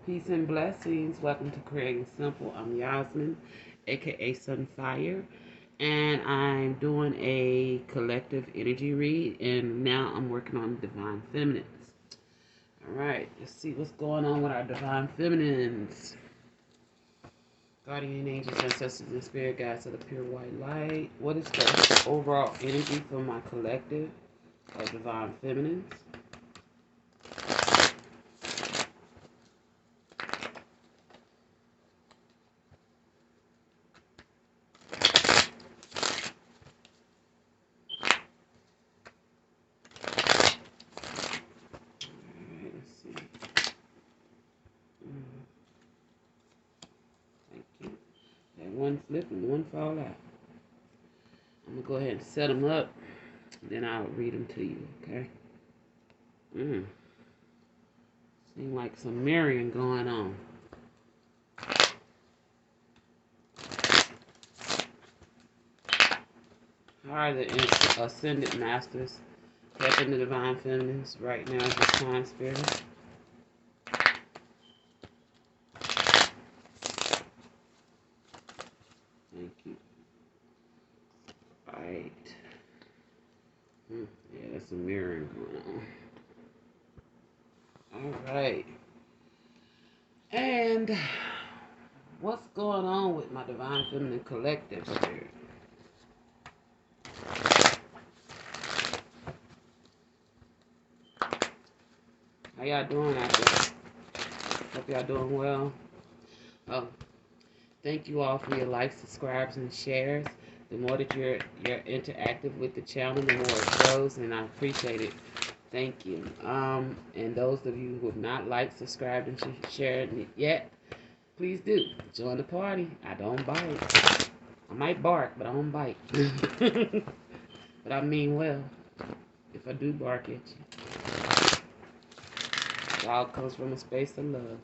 Peace and blessings. Welcome to Creating Simple. I'm Yasmin, aka Sunfire, and I'm doing a collective energy read. And now I'm working on Divine Feminines. All right, let's see what's going on with our Divine Feminines. Guardian angels, ancestors, and spirit guides of the pure white light. What is the overall energy for my collective of Divine Feminines? One flip and one fall out. I'm gonna go ahead and set them up, then I'll read them to you, okay? Seems like some mirroring going on. How are the ascended masters helping the divine feminines right now at this time, spirit? Thank you. Right. Yeah, that's some mirroring going on. All right. And what's going on with my divine feminine collective spirit? How y'all doing out there? Hope y'all doing well. Oh, thank you all for your likes, subscribes, and shares. The more that you're interactive with the channel, the more it grows, and I appreciate it. Thank you. And those of you who have not liked, subscribed, and shared it yet, please do join the party. I don't bite. I might bark, but I don't bite. But I mean well. If I do bark at you, it all comes from a space of love.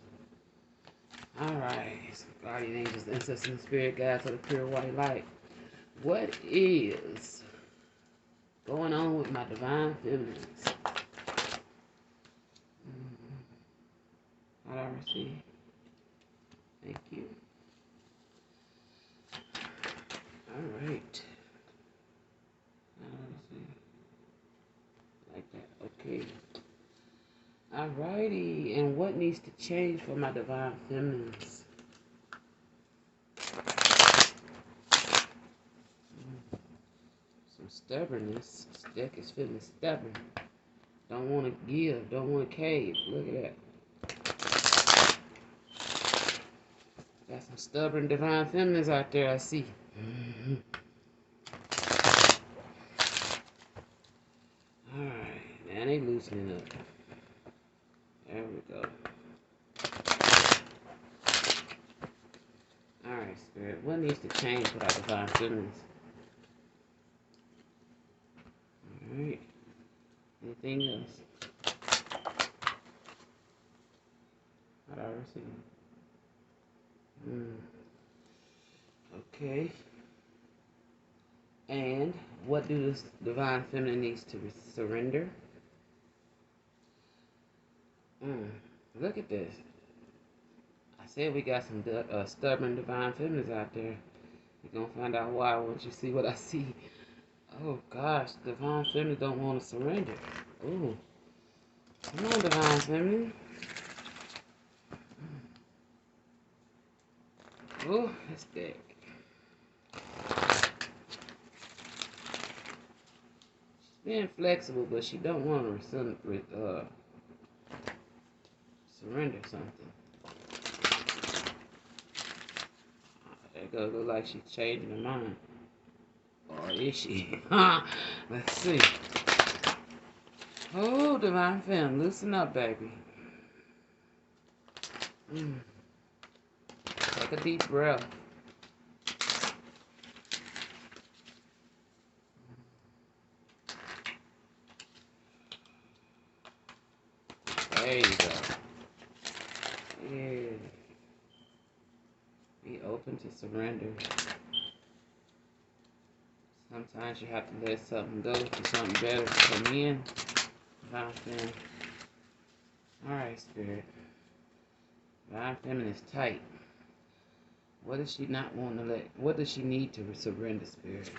Alright, guardian angels, ancestors, and spirit guides of the pure white light. What is going on with my divine feminines? How do I receive? Thank you. Alright. Like that. Okay. Alrighty. And what needs to change for my divine feminines? Some stubbornness. This deck is feeling stubborn. Don't want to give. Don't want to cave. Look at that. Got some stubborn divine feminines out there, I see. Alright, man, they loosening up. There we go. Alright, spirit, what needs to change with our divine feminines? Alright. Anything else? How do I receive? Okay. And what do this divine feminine needs to surrender? Look at this. I said we got some stubborn divine feminines out there. You're going to find out why once you see what I see. Oh, gosh. Divine feminine don't want to surrender. Ooh. Come on, divine feminine. Ooh, that's thick. She's being flexible, but she don't want to surrender something. It goes look like she's changing her mind. Or is she? Let's see. Oh, divine femme, loosen up, baby. Take a deep breath. There you go. Yeah. Be open to surrender. Sometimes you have to let something go for something better to come in. Divine femme. Alright, spirit. Divine Feminine is tight. What does she not want to let? What does she need to surrender, Spirit?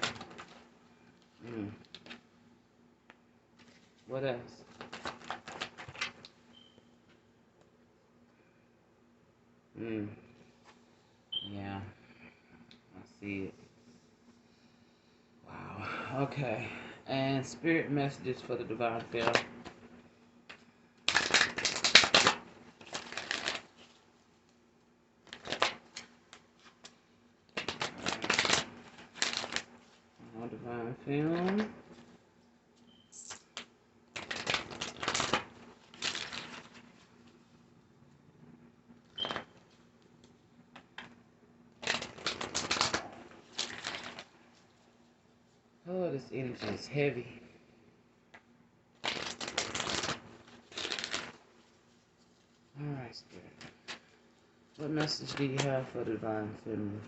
What else? Yeah, I see it. Wow. Okay. And spirit messages for the Divine Feminine. Divine Feminine. Oh, this energy is heavy. Alright, Spirit. What message do you have for the Divine Feminine?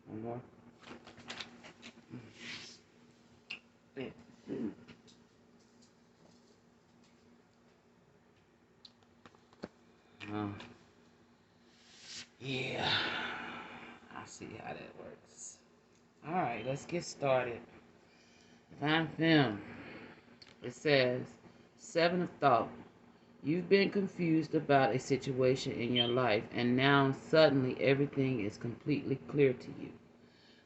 One more. Yeah. I see how that works. Alright, let's get started. Divine Feminine. It says, 7 of Thought. You've been confused about a situation in your life, and now suddenly everything is completely clear to you.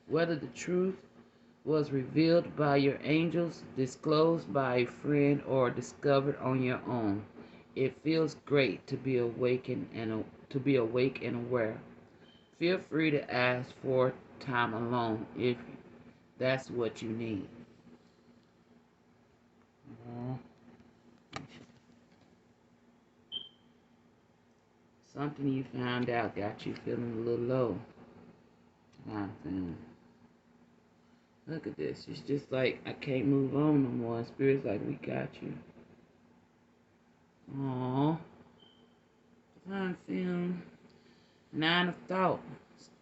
Whether the truth was revealed by your angels, disclosed by a friend, or discovered on your own, it feels great to be awake and aware. Feel free to ask for time alone if that's what you need. Something you found out got you feeling a little low. Look at this. It's just like, I can't move on no more. Spirit's like, we got you. Aww. Divine Feminine. 9 of Thought.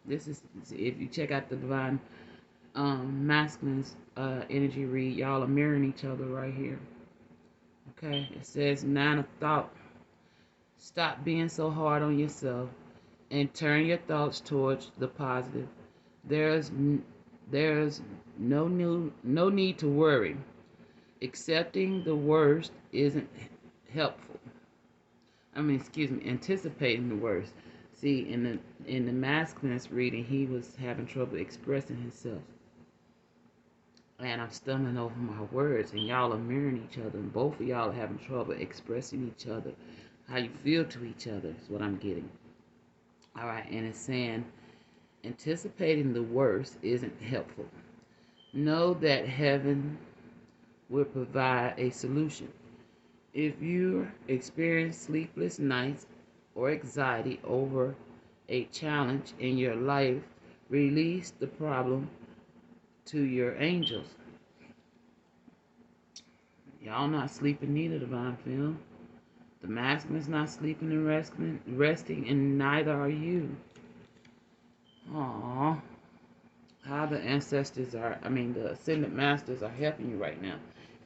This is, if you check out the Divine Masculine's energy read, y'all are mirroring each other right here. Okay, it says 9 of Thought. Stop being so hard on yourself and turn your thoughts towards the positive. There's no need to worry. Accepting the worst isn't helpful. Anticipating the worst. See, in the masculine's reading, he was having trouble expressing himself. And I'm stumbling over my words, and y'all are mirroring each other, and both of y'all are having trouble expressing each other, how you feel to each other is what I'm getting. All right, and it's saying, anticipating the worst isn't helpful. Know that heaven will provide a solution. If you experience sleepless nights or anxiety over a challenge in your life, release the problem to your angels. Y'all not sleeping neither, Divine Feminine. The masculine's not sleeping and resting, and neither are you. Aww. How the ancestors are, the ascended masters are helping you right now.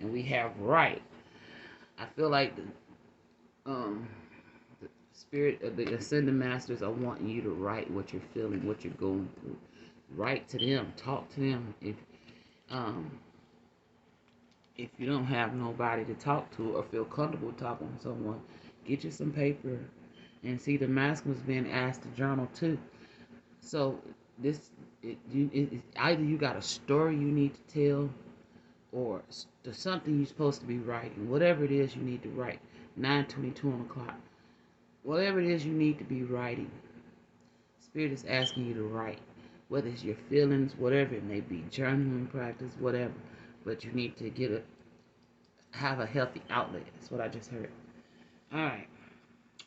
And we have right. I feel like the spirit of the ascended masters are wanting you to write what you're feeling, what you're going through. Write to them, talk to them. If you don't have nobody to talk to or feel comfortable talking to someone, get you some paper. And see, the masculine's being asked to journal too. So it's either you got a story you need to tell, or there's something you're supposed to be writing. Whatever it is you need to write. 9:22 on the clock. Whatever it is you need to be writing. Spirit is asking you to write. Whether it's your feelings, whatever it may be, journaling practice, whatever. But you need to have a healthy outlet. That's what I just heard. Alright.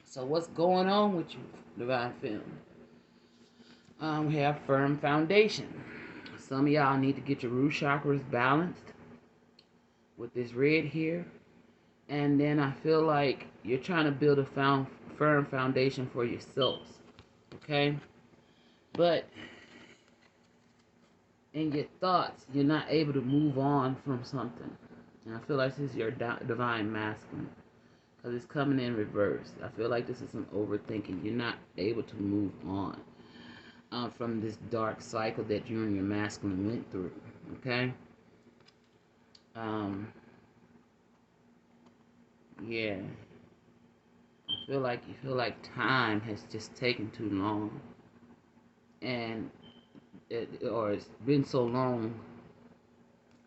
So what's going on with you, Divine Feminine? We have firm foundation. Some of y'all need to get your root chakras balanced with this red here. And then I feel like you're trying to build a firm foundation for yourselves. Okay? But in your thoughts, you're not able to move on from something. And I feel like this is your divine masculine. Because it's coming in reverse. I feel like this is some overthinking. You're not able to move on from this dark cycle that you and your masculine went through. Okay? Yeah. I feel like you feel like time has just taken too long. And or it's been so long.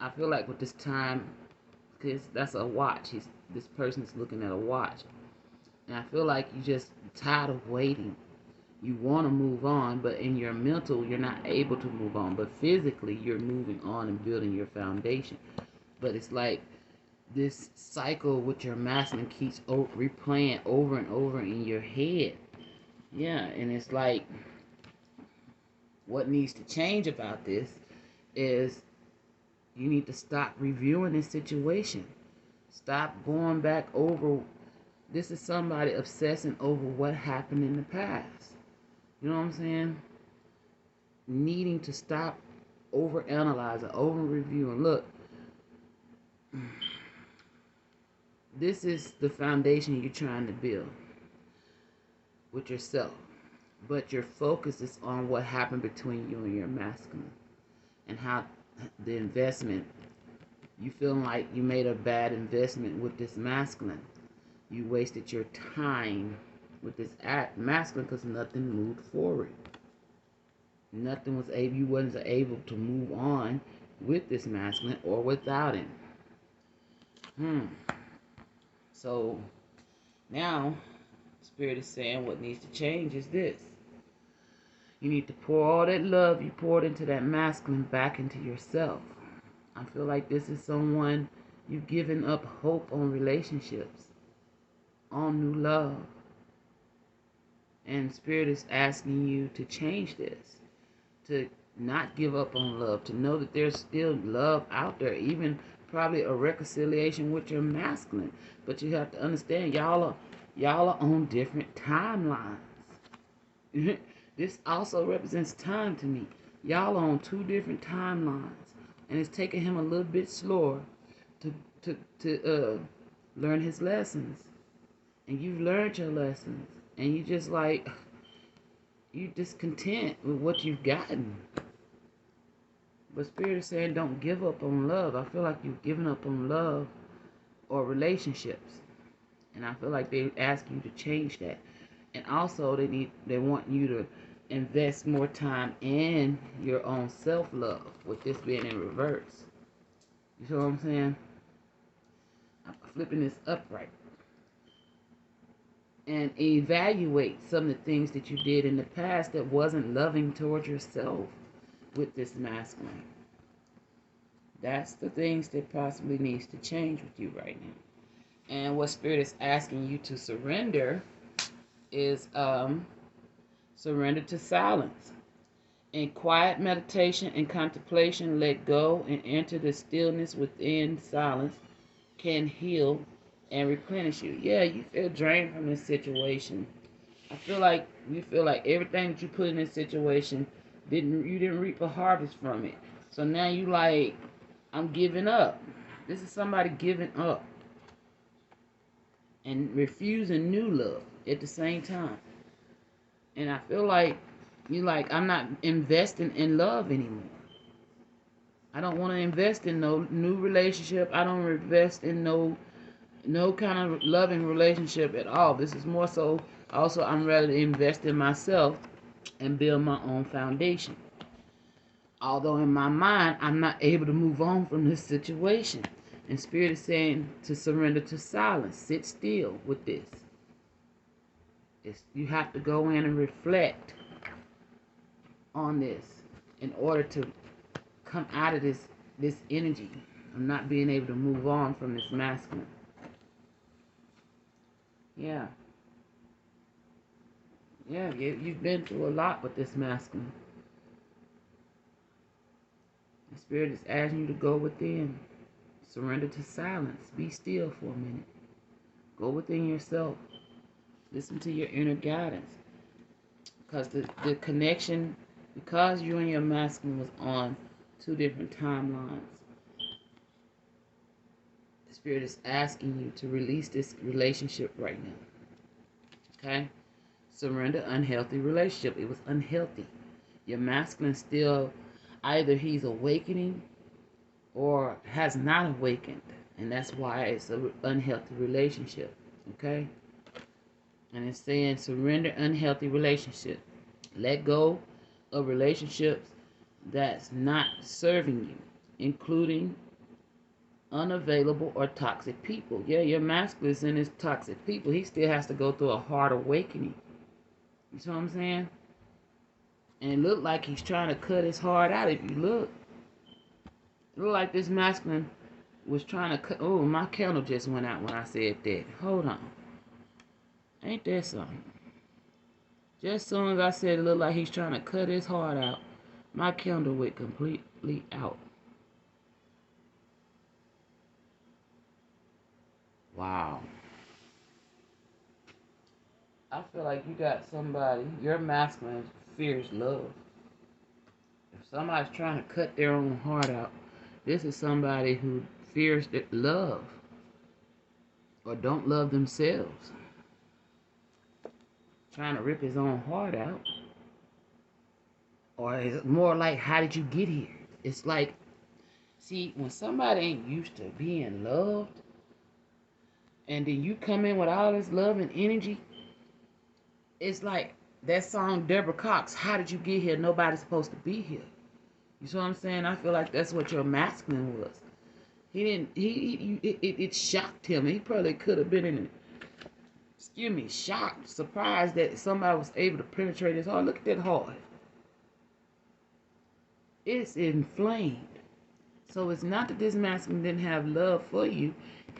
I feel like with this time, because that's a watch. This person's looking at a watch. And I feel like you just tired of waiting. You want to move on, but in your mental, you're not able to move on. But physically, you're moving on and building your foundation. But it's like this cycle with your masculine keeps replaying over and over in your head. Yeah, and it's like what needs to change about this is you need to stop reviewing this situation. Stop going back over. This is somebody obsessing over what happened in the past. You know what I'm saying? Needing to stop over analyzing, over reviewing. Look, this is the foundation you're trying to build with yourself. But your focus is on what happened between you and your masculine and how the investment, you feel like you made a bad investment with this masculine. You wasted your time with this masculine because nothing moved forward. Nothing was able, you wasn't able to move on with this masculine or without him. So now Spirit is saying what needs to change is this. You need to pour all that love you poured into that masculine back into yourself. I feel like this is someone you've given up hope on relationships, on new love. And Spirit is asking you to change this, to not give up on love, to know that there's still love out there, even probably a reconciliation with your masculine. But you have to understand, y'all are on different timelines. This also represents time to me. Y'all are on two different timelines, and it's taking him a little bit slower to learn his lessons. And you've learned your lessons, and you just like, you just content with what you've gotten. But Spirit is saying don't give up on love. I feel like you've given up on love or relationships. And I feel like they ask you to change that. And also they want you to invest more time in your own self-love, with this being in reverse. You see what I'm saying? I'm flipping this upright. And evaluate some of the things that you did in the past that wasn't loving towards yourself with this masculine. That's the things that possibly needs to change with you right now. And what Spirit is asking you to surrender is surrender to silence. In quiet meditation and contemplation, let go and enter the stillness within. Silence can heal and replenish you. Yeah, you feel drained from this situation. I feel like you feel like everything that you put in this situation you didn't reap a harvest from it. So now you like, I'm giving up. This is somebody giving up and refusing new love at the same time. And I feel like you like, I'm not investing in love anymore. I don't want to invest in no new relationship. I don't invest in no kind of loving relationship at all. This is more so also I'm ready to invest in myself and build my own foundation. Although in my mind, I'm not able to move on from this situation. And Spirit is saying to surrender to silence. Sit still with this. You have to go in and reflect on this in order to come out of this energy of not being able to move on from this masculine. Yeah. Yeah, you've been through a lot with this masculine. The Spirit is asking you to go within. Surrender to silence. Be still for a minute. Go within yourself. Listen to your inner guidance. Because the connection, because you and your masculine was on two different timelines. The Spirit is asking you to release this relationship right now. Okay? Surrender unhealthy relationship. It was unhealthy. Your masculine still, either he's awakening or has not awakened. And that's why it's an unhealthy relationship. Okay? And it's saying surrender unhealthy relationship. Let go of relationships that's not serving you, including unavailable or toxic people. Yeah, your masculine is in his toxic people. He still has to go through a hard awakening. You see what I'm saying? And it looked like he's trying to cut his heart out. If you look, it looked like this masculine was trying to cut. Oh, my candle just went out when I said that. Hold on. Ain't that something? Just as soon as I said it looked like he's trying to cut his heart out, my candle went completely out. Wow. I feel like you got somebody, your masculine fears love. If somebody's trying to cut their own heart out, this is somebody who fears that love or don't love themselves. Trying to rip his own heart out. Or is it more like, how did you get here? It's like, see, when somebody ain't used to being loved, and then you come in with all this love and energy, it's like that song Deborah Cox, How Did You Get Here? Nobody's supposed to be here. You see what I'm saying? I feel like that's what your masculine was. He didn't, it shocked him. He probably could have been in, shocked, surprised that somebody was able to penetrate his heart. Look at that heart. It's inflamed. So it's not that this masculine didn't have love for you.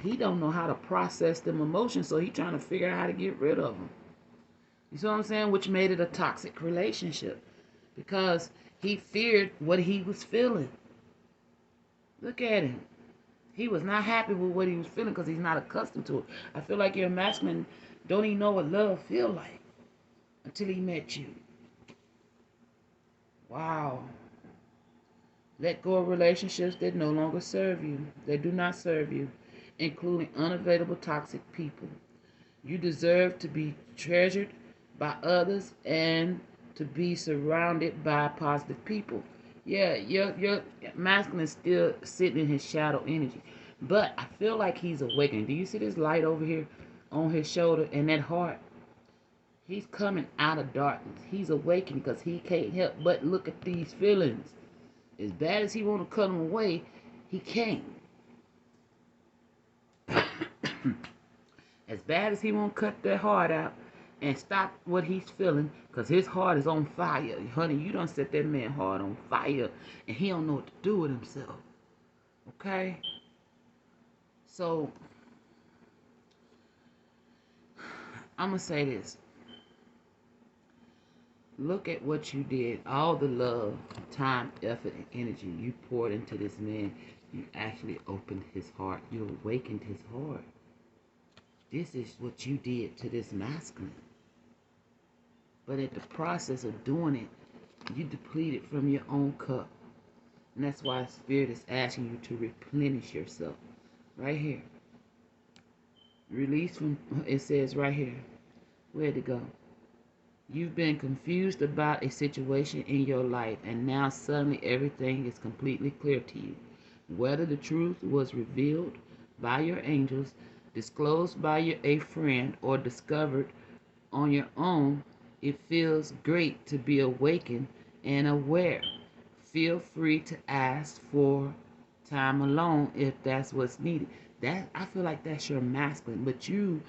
He don't know how to process them emotions, so he trying to figure out how to get rid of them. You see what I'm saying? Which made it a toxic relationship. Because he feared what he was feeling. Look at him. He was not happy with what he was feeling because he's not accustomed to it. I feel like your masculine don't even know what love feel like until he met you. Wow. Let go of relationships that no longer serve you. They do not serve you, including unavailable toxic people. You deserve to be treasured by others and to be surrounded by positive people. Yeah, your masculine is still sitting in his shadow energy. But I feel like he's awakening. Do you see this light over here on his shoulder and that heart? He's coming out of darkness. He's awakening because he can't help but look at these feelings. As bad as he want to cut them away, he can't. As bad as he want to cut that heart out and stop what he's feeling, because his heart is on fire. Honey, you done set that man's heart on fire, and he don't know what to do with himself. Okay? So, I'm going to say this. Look at what you did. All the love, time, effort, and energy you poured into this man. You actually opened his heart. You awakened his heart. This is what you did to this masculine. But at the process of doing it, you depleted from your own cup. And that's why Spirit is asking you to replenish yourself. Right here. Release from, it says right here. Where'd it go? You've been confused about a situation in your life, and now suddenly everything is completely clear to you. Whether the truth was revealed by your angels, disclosed by a friend, or discovered on your own, it feels great to be awakened and aware. Feel free to ask for time alone if that's what's needed. That, I feel like that's your masculine, but you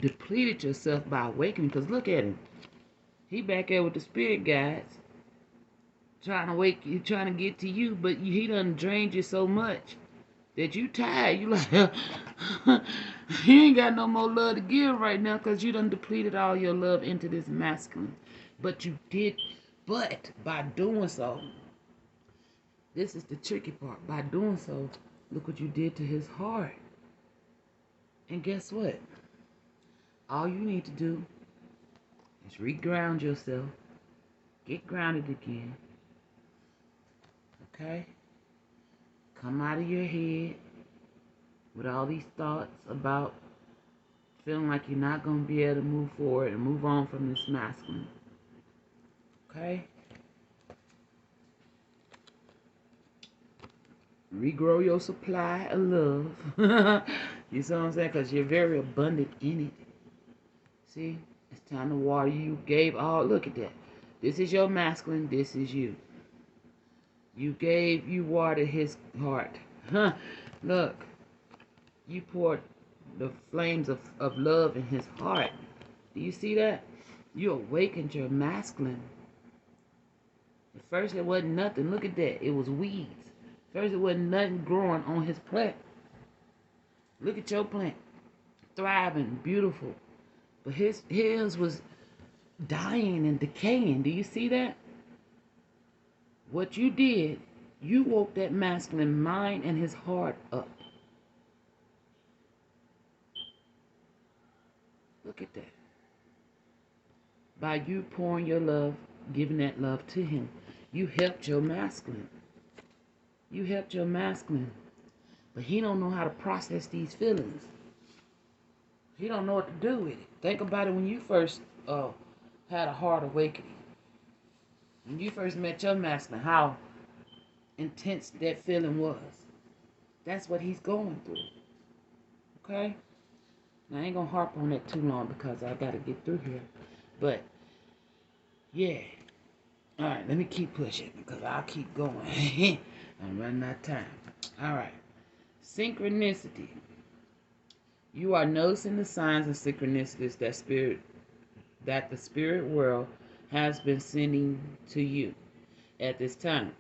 depleted yourself by awakening, because look at him. He back there with the spirit guides, trying to wake you, trying to get to you, but he done drained you so much that you tired. You like, you ain't got no more love to give right now because you done depleted all your love into this masculine. But you did, but by doing so, this is the tricky part. By doing so, look what you did to his heart. And guess what? All you need to do is reground yourself. Get grounded again. Okay? Come out of your head with all these thoughts about feeling like you're not going to be able to move forward and move on from this masculine. Okay? Regrow your supply of love. You see what I'm saying? Because you're very abundant in it. See? It's time to water you. Gave all. Look at that. This is your masculine. This is you. You watered his heart. Huh? Look. You poured the flames of love in his heart. Do you see that? You awakened your masculine. At first it wasn't nothing. Look at that. It was weeds. First it wasn't nothing growing on his plant. Look at your plant. Thriving, beautiful. But his was dying and decaying. Do you see that? What you did, you woke that masculine mind and his heart up. Look at that. By you pouring your love, giving that love to him, you helped your masculine. You helped your masculine. But he don't know how to process these feelings. He don't know what to do with it. Think about it when you first had a heart awakening. When you first met your masculine, how intense that feeling was. That's what he's going through. Okay? Now, I ain't going to harp on that too long because I got to get through here. But, yeah. All right, let me keep pushing because I'll keep going. I'm running out of time. All right. Synchronicity. You are noticing the signs of synchronicities that the spirit world has been sending to you at this time.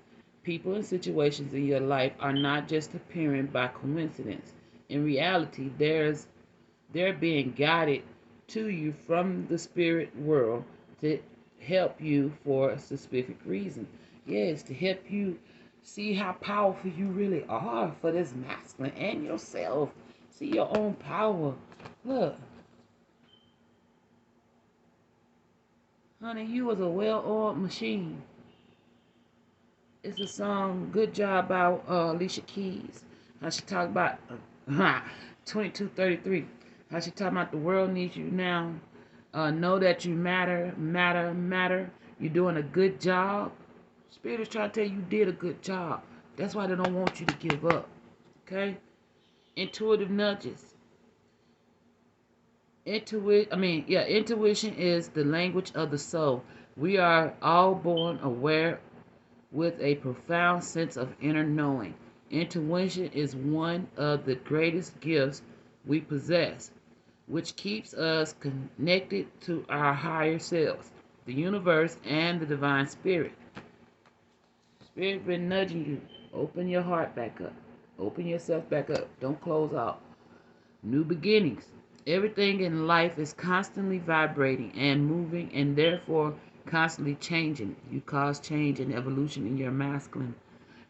People and situations in your life are not just appearing by coincidence. In reality, they're being guided to you from the spirit world to help you for a specific reason. Yes, to help you see how powerful you really are for this masculine and yourself. See your own power. Look. Honey, you was a well-oiled machine. It's a song, Good Job, by Alicia Keys. How she talk about 2233. How she talk about the world needs you now. Know that you matter. You're doing a good job. Spirit is trying to tell you did a good job. That's why they don't want you to give up. Okay? Intuitive nudges. Intuition is the language of the soul. We are all born aware with a profound sense of inner knowing. Intuition is one of the greatest gifts we possess, which keeps us connected to our higher selves, the universe, and the divine spirit. Spirit been nudging you. Open your heart back up. Open yourself back up. Don't close out. New beginnings. Everything in life is constantly vibrating and moving and therefore constantly changing. You cause change and evolution in your masculine.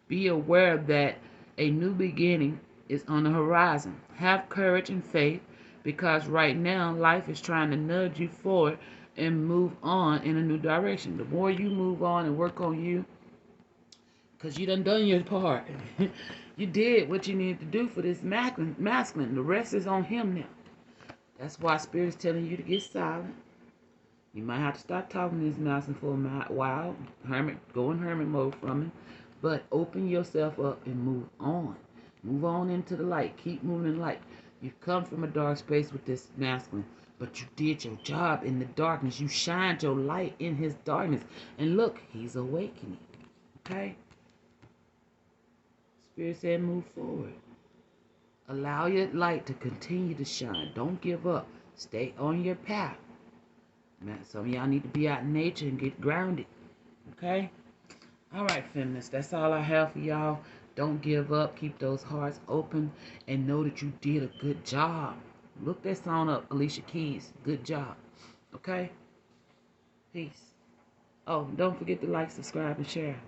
Be aware that a new beginning is on the horizon. Have courage and faith because right now life is trying to nudge you forward and move on in a new direction. The more you move on and work on you, because you done your part. You did what you needed to do for this masculine. The rest is on him now. That's why Spirit is telling you to get silent. You might have to start talking to this masculine for a while. Go in hermit mode from it. But open yourself up and move on. Move on into the light. Keep moving in light. You've come from a dark space with this masculine. But you did your job in the darkness. You shined your light in his darkness. And look, he's awakening. Okay? Spirit said move forward. Allow your light to continue to shine. Don't give up. Stay on your path. Man, some of y'all need to be out in nature and get grounded. Okay? Alright, feminists. That's all I have for y'all. Don't give up. Keep those hearts open. And know that you did a good job. Look that song up. Alicia Keys. Good job. Okay? Peace. Oh, don't forget to like, subscribe, and share.